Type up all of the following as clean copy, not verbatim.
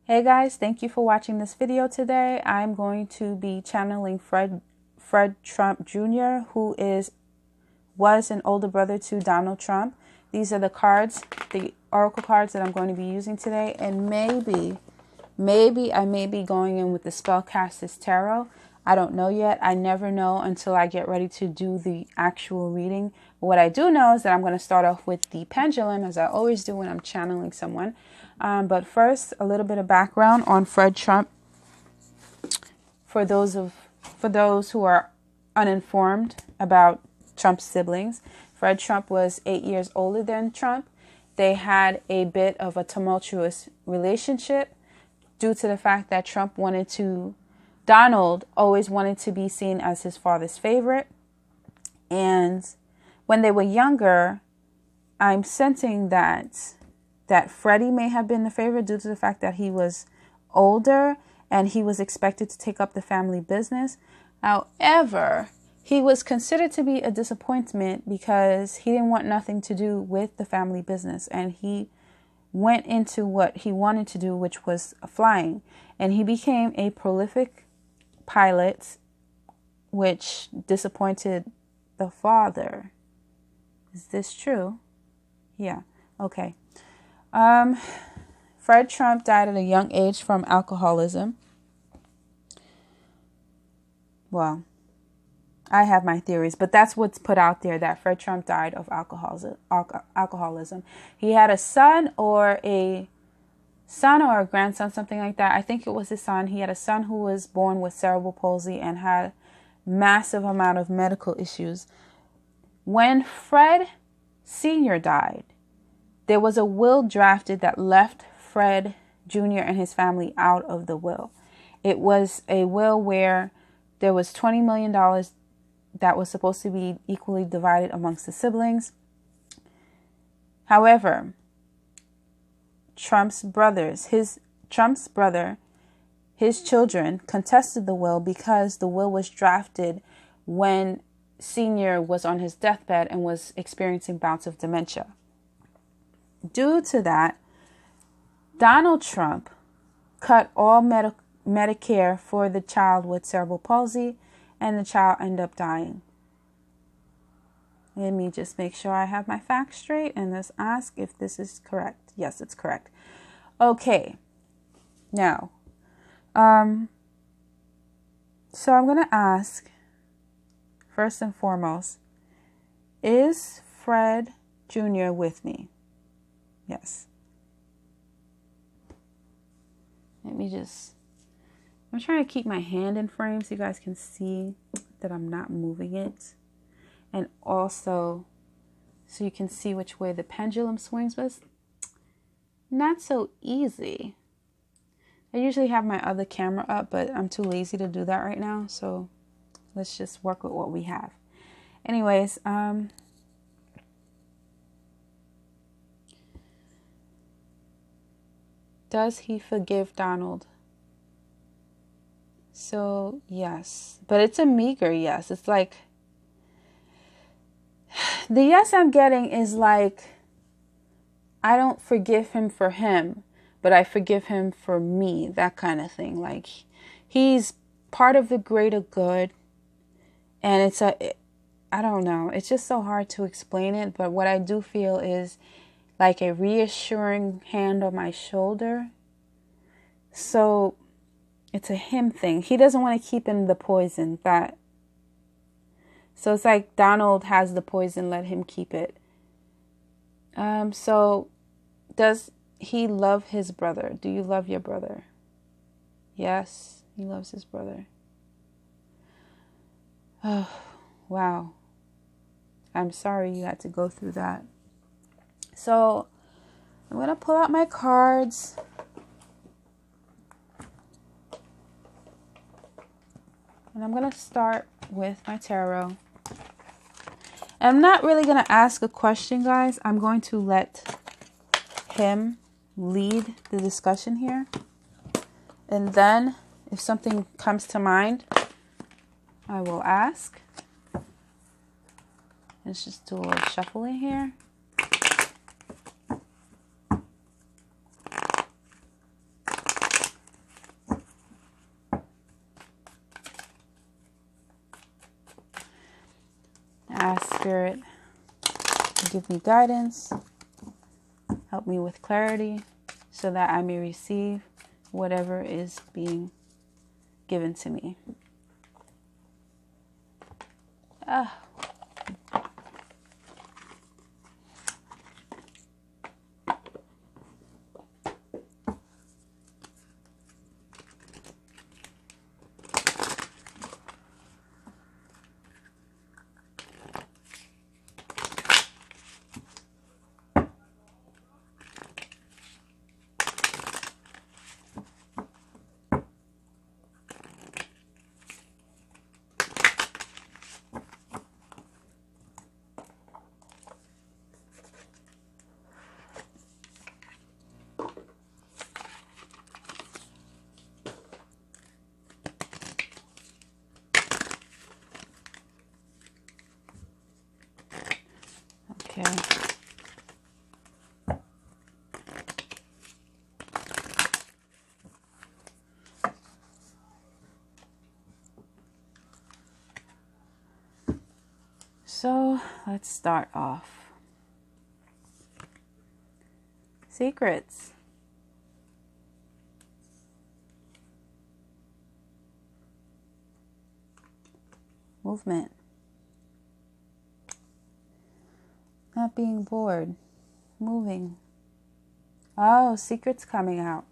Hey guys, thank you for watching this video today. I'm going to be channeling Fred Trump Jr., who was an older brother to Donald Trump. These are the cards, the oracle cards that I'm going to be using today, and maybe I may be going in with the Spellcasters Tarot. I don't know yet. I never know until I get ready to do the actual reading. But what I do know is that I'm going to start off with the pendulum, as I always do when I'm channeling someone. But first, a little bit of background on Fred Trump for those who are uninformed about Trump's siblings. Fred Trump was 8 years older than Trump. They had a bit of a tumultuous relationship due to the fact that Donald always wanted to be seen as his father's favorite. And when they were younger, I'm sensing that Freddie may have been the favorite due to the fact that he was older and he was expected to take up the family business. However, he was considered to be a disappointment because he didn't want nothing to do with the family business, and he went into what he wanted to do, which was flying, and he became a prolific pilot, which disappointed the father. Is this true? Yeah. Okay. Fred Trump died at a young age from alcoholism. Well, I have my theories, but that's what's put out there, that Fred Trump died of alcoholism. He had a son or a grandson, something like that. I think it was his son. He had a son who was born with cerebral palsy and had massive amount of medical issues. When Fred Sr. died, there was a will drafted that left Fred Jr. and his family out of the will. It was a will where there was $20 million that was supposed to be equally divided amongst the siblings. However, Trump's brother, his children contested the will because the will was drafted when Sr. was on his deathbed and was experiencing bouts of dementia. Due to that, Donald Trump cut all Medicare for the child with cerebral palsy, and the child ended up dying. Let me just make sure I have my facts straight and let's ask if this is correct. Yes, it's correct. Okay. Now, so I'm going to ask, first and foremost, is Fred Jr. with me? Yes. I'm trying to keep my hand in frame so you guys can see that I'm not moving it. And also so you can see which way the pendulum swings, but it's not so easy. I usually have my other camera up, but I'm too lazy to do that right now. So let's just work with what we have. Anyways, does he forgive Donald? So, yes. But it's a meager yes. It's like, the yes I'm getting is like, I don't forgive him for him, but I forgive him for me. That kind of thing. Like, he's part of the greater good. And I don't know. It's just so hard to explain it. But what I do feel is like a reassuring hand on my shoulder. So it's a him thing. He doesn't want to keep in the poison. So it's like Donald has the poison, let him keep it. So does he love his brother? Do you love your brother? Yes, he loves his brother. Oh, wow. I'm sorry you had to go through that. So I'm going to pull out my cards. And I'm going to start with my tarot. I'm not really going to ask a question, guys. I'm going to let him lead the discussion here. And then if something comes to mind, I will ask. Let's just do a little shuffling here. Spirit, give me guidance, help me with clarity, so that I may receive whatever is being given to me. Okay. So let's start off. Secrets. Movement. Not being bored. Moving. Oh, secrets coming out.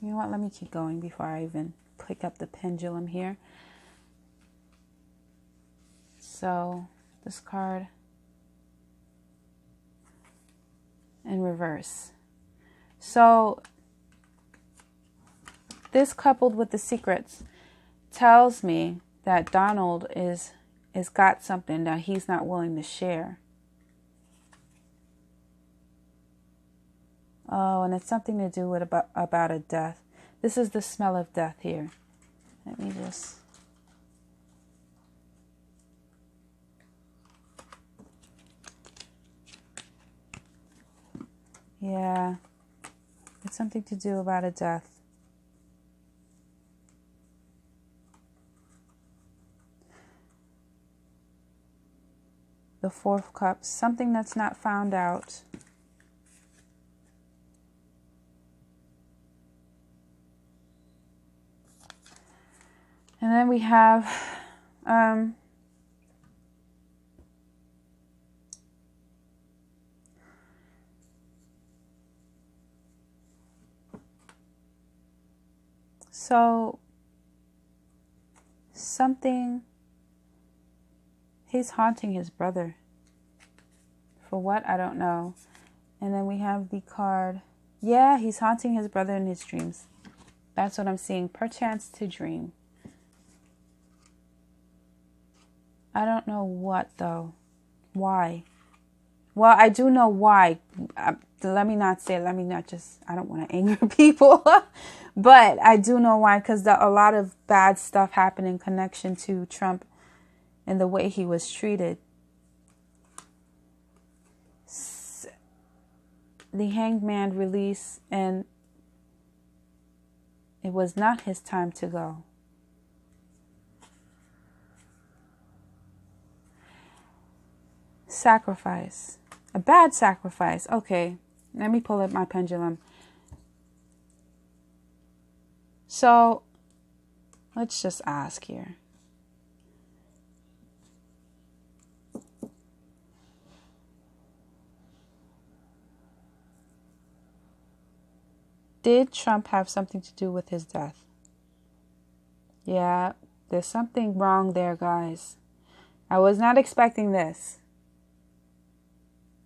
You know what? Let me keep going before I even pick up the pendulum here. So this card in reverse. So this, coupled with the secrets, tells me that Donald is got something that he's not willing to share. Oh, and it's something to do with about a death. This is the smell of death here. Let me just... Yeah, it's something to do about a death. The Four of Cups, something that's not found out. And then we have so something, he's haunting his brother. For what? I don't know. And then we have the card. Yeah, he's haunting his brother in his dreams. That's what I'm seeing. Perchance to dream. I don't know what, though. Why? Well, I do know why. Let me not just, I don't want to anger people. But I do know why, because a lot of bad stuff happened in connection to Trump and the way he was treated. The Hanged Man released, and it was not his time to go. Sacrifice. A bad sacrifice. Okay, let me pull up my pendulum. So, let's just ask here. Did Trump have something to do with his death? Yeah, there's something wrong there, guys. I was not expecting this.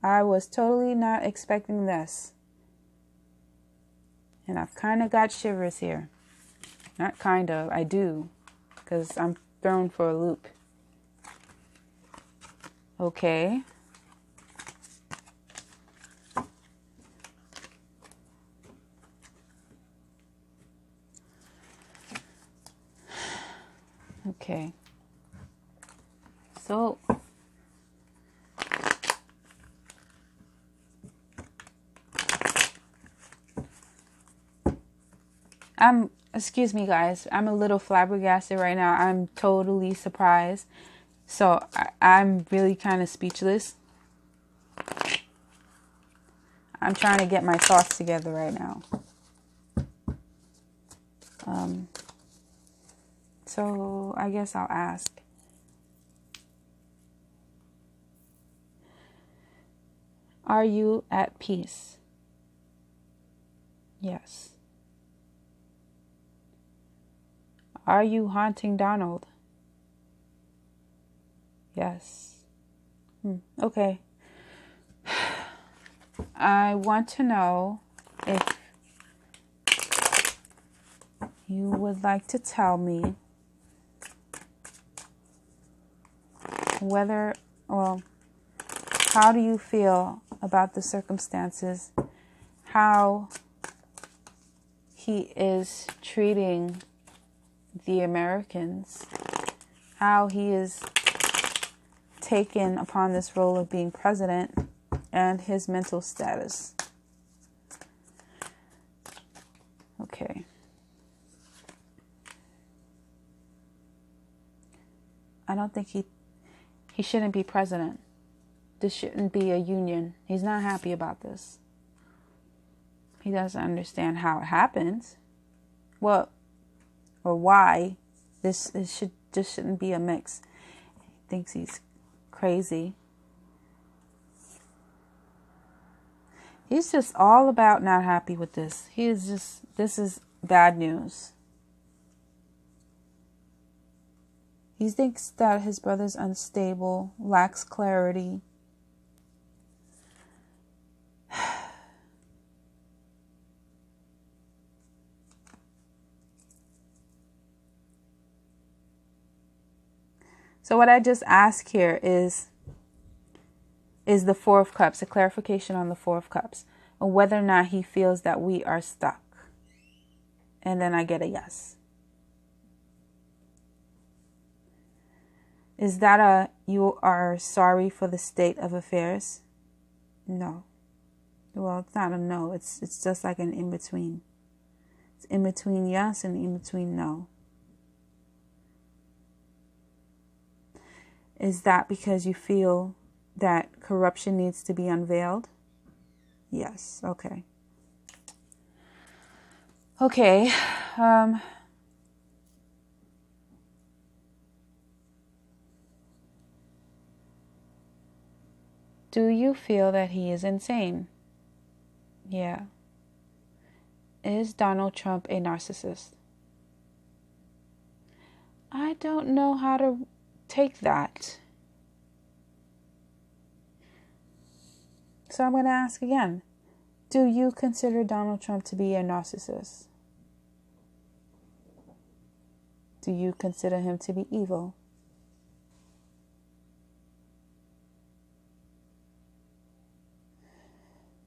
I was totally not expecting this. And I've kind of got shivers here. Not kind of, I do. Because I'm thrown for a loop. Okay. Okay. So excuse me guys, I'm a little flabbergasted right now. I'm totally surprised. So I'm really kind of speechless. I'm trying to get my thoughts together right now. So I guess I'll ask. Are you at peace? Yes. Are you haunting Donald? Yes. Okay. I want to know if you would like to tell me whether, well, how do you feel about the circumstances, how he is treating the Americans, how he is taken upon this role of being president, and his mental status. Okay. I don't think he shouldn't be president. This shouldn't be a union. He's not happy about this. He doesn't understand how it happens. Well, or why this shouldn't be a mix. He thinks he's crazy. He's just all about not happy with this. This is bad news. He thinks that his brother's unstable, lacks clarity. So what I just ask here is the Four of Cups, a clarification on the Four of Cups, and whether or not he feels that we are stuck. And then I get a yes. Is that you are sorry for the state of affairs? No. Well, it's not a no. It's just like an in-between. It's in between yes and in between no. Is that because you feel that corruption needs to be unveiled? Yes. Okay. Okay. Do you feel that he is insane? Yeah. Is Donald Trump a narcissist? I don't know how to take that. So I'm going to ask again. Do you consider Donald Trump to be a narcissist? Do you consider him to be evil?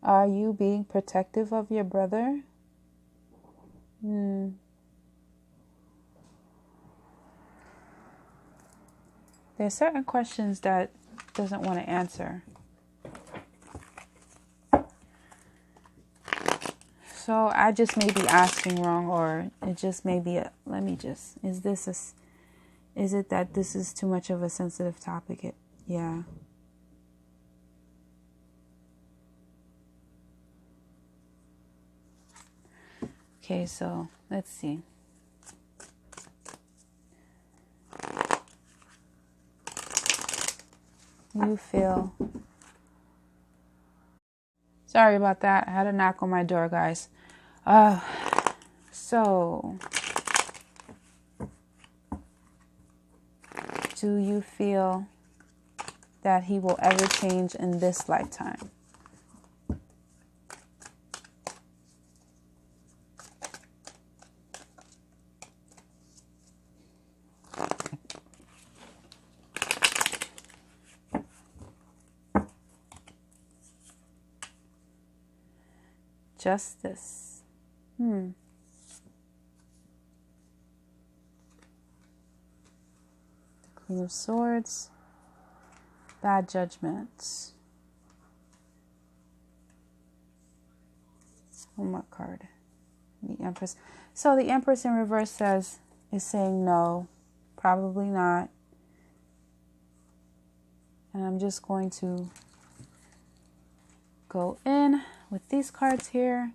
Are you being protective of your brother? There's certain questions that doesn't want to answer. So I just may be asking wrong, or it just may be is it that this is too much of a sensitive topic? Yeah. Okay, so let's see. You feel... Sorry about that. I had a knock on my door, guys. So... Do you feel that he will ever change in this lifetime? Justice. The Queen of Swords. Bad judgments. One more card. The Empress. So the Empress in reverse is saying no, probably not. And I'm just going to go in with these cards here.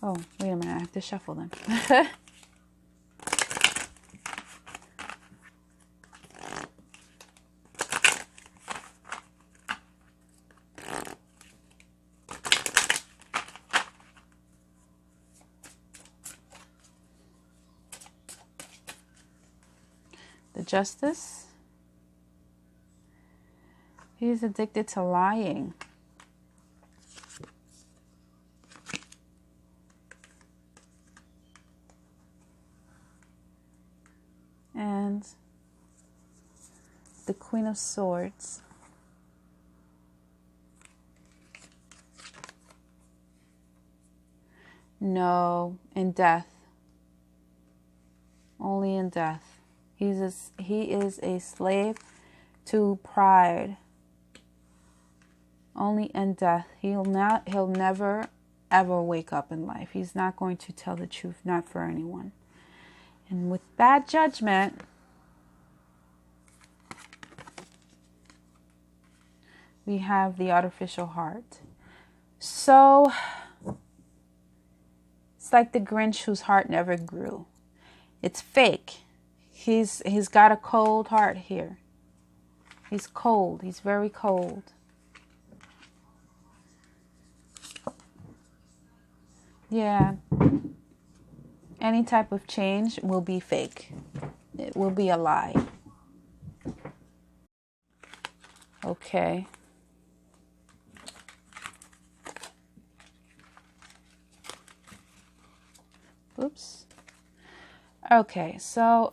Oh, wait a minute. I have to shuffle them. The Justice. He's addicted to lying. And the Queen of Swords. No, in death. Only in death. He is a slave to pride. Only in death. He'll never ever wake up in life. He's not going to tell the truth, not for anyone. And with bad judgment, we have the artificial heart. So it's like the Grinch whose heart never grew. It's fake. He's got a cold heart here. He's cold. He's very cold. Yeah. Any type of change will be fake. It will be a lie. Okay. Oops. Okay, so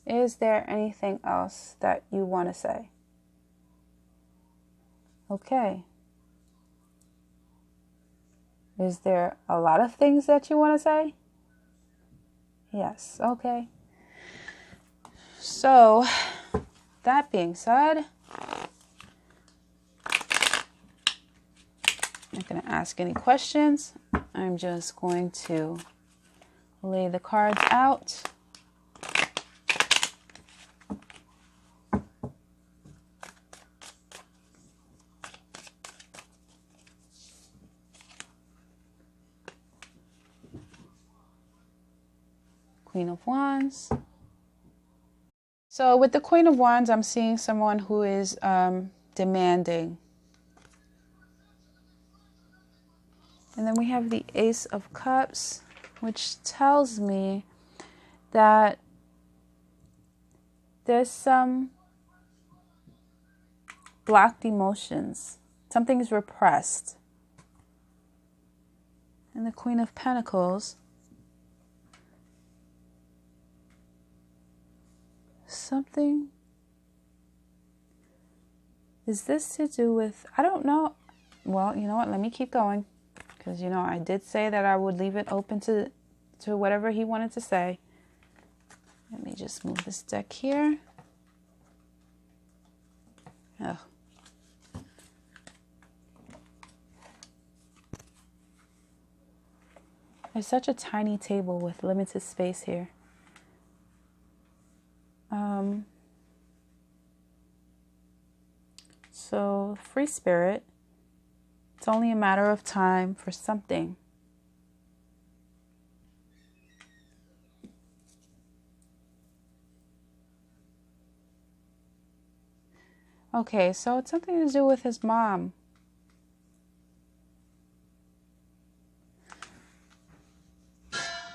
is there anything else that you want to say? Okay. Is there a lot of things that you want to say? Yes, okay. So, that being said, I'm not going to ask any questions. I'm just going to lay the cards out. Queen of Wands. So with the Queen of Wands, I'm seeing someone who is demanding. And then we have the Ace of Cups, which tells me that there's some blocked emotions. Something is repressed. And the Queen of Pentacles. Something. Is this to do with, I don't know. Well, you know what? Let me keep going. Because, you know, I did say that I would leave it open to whatever he wanted to say. Let me just move this deck here. Oh. There's such a tiny table with limited space here. So, free spirit. It's only a matter of time for something. Okay, so it's something to do with his mom.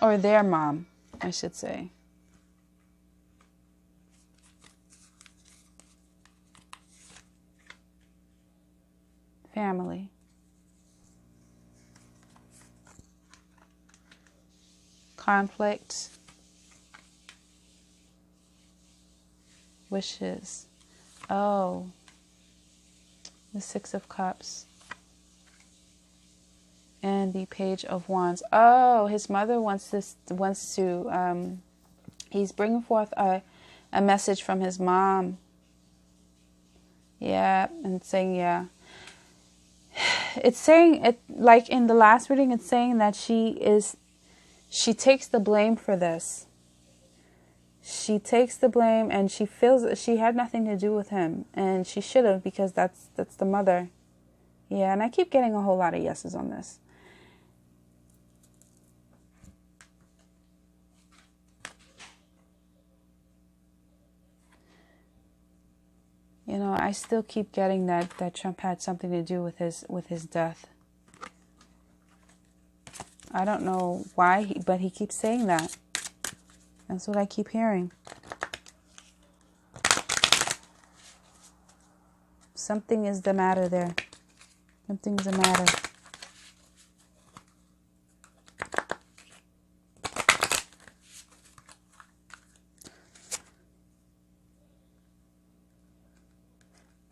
Or their mom, I should say. Family. Conflict. Wishes. Oh. The Six of Cups. And the Page of Wands. Oh, his mother wants to, he's bringing forth a A message from his mom. Yeah, and saying, yeah. It's saying, it like in the last reading, it's saying that she takes the blame for this. She takes the blame, and she feels that she had nothing to do with him, and she should have, because that's the mother. Yeah, and I keep getting a whole lot of yeses on this. You know, I still keep getting that Trump had something to do with his death. I don't know why, but he keeps saying that. That's what I keep hearing. Something is the matter there. Something's the matter.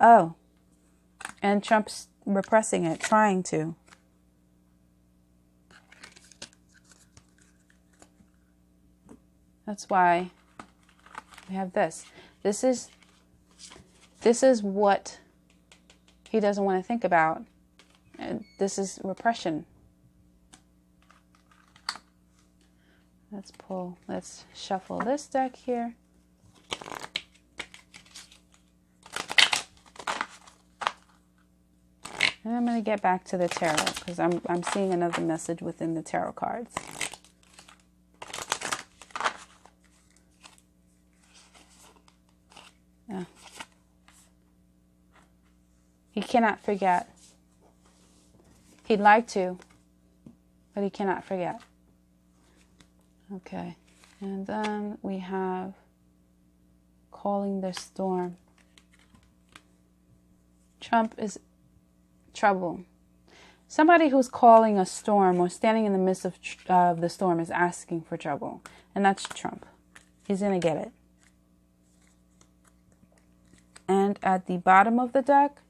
Oh. And Trump's repressing it, trying to. That's why we have this. This is what he doesn't want to think about. And this is repression. Let's shuffle this deck here. And I'm going to get back to the tarot, because I'm seeing another message within the tarot cards. Yeah. He cannot forget. He'd like to, but he cannot forget. Okay. And then we have calling the storm. Trump is trouble. Somebody who's calling a storm or standing in the midst of the storm is asking for trouble. And that's Trump. He's going to get it. And at the bottom of the deck,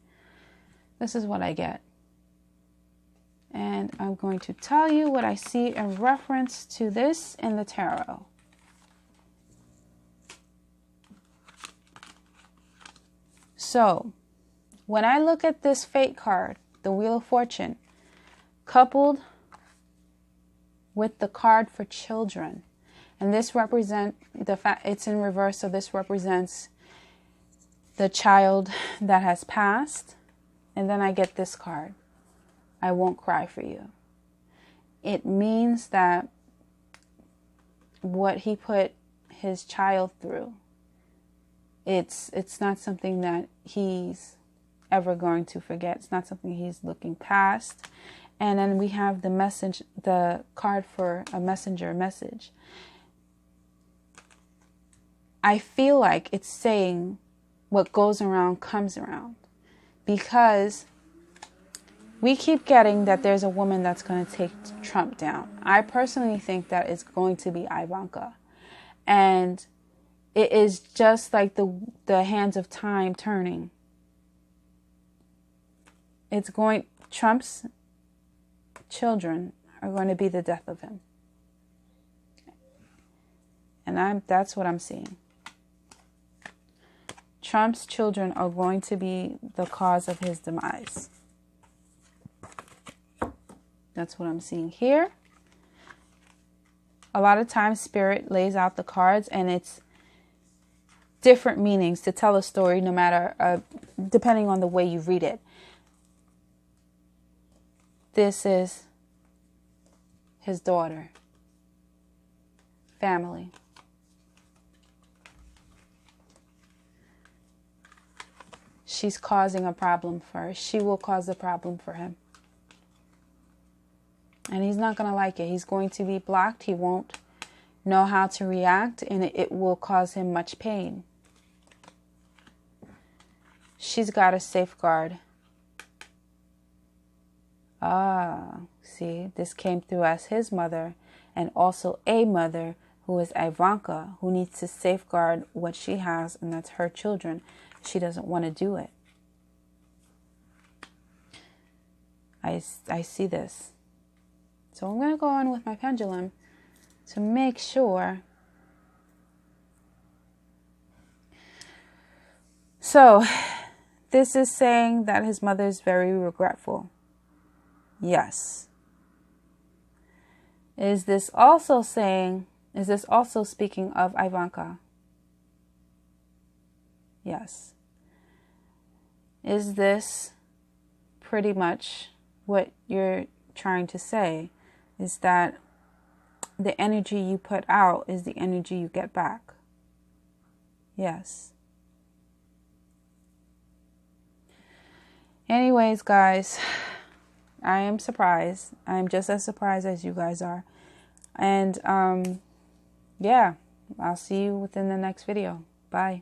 this is what I get. And I'm going to tell you what I see in reference to this in the tarot. So, when I look at this Fate card, the Wheel of Fortune, coupled with the card for children, and this represents the fact it's in reverse, so this represents the child that has passed, and then I get this card, I won't cry for you. It means that what he put his child through, it's not something that he's ever going to forget. It's not something he's looking past. And then we have the card for a messenger message. I feel like it's saying what goes around comes around, because we keep getting that there's a woman that's going to take Trump down. I personally think that it's going to be Ivanka. And it is just like the hands of time turning. Trump's children are going to be the death of him. And that's what I'm seeing. Trump's children are going to be the cause of his demise. That's what I'm seeing here. A lot of times Spirit lays out the cards and it's different meanings to tell a story, no matter, depending on the way you read it. This is his daughter, family. She's causing a problem for her. She will cause a problem for him. And he's not going to like it. He's going to be blocked. He won't know how to react, and it will cause him much pain. She's got a safeguard. See, this came through as his mother, and also a mother who is Ivanka, who needs to safeguard what she has, and that's her children. She doesn't want to do it. I see this. So I'm going to go on with my pendulum to make sure So this is saying that his mother is very regretful. Yes. Is this also speaking of Ivanka? Yes. Is this pretty much what you're trying to say? Is that the energy you put out is the energy you get back? Yes. Anyways, guys, I am surprised. I'm just as surprised as you guys are. And yeah, I'll see you within the next video. Bye.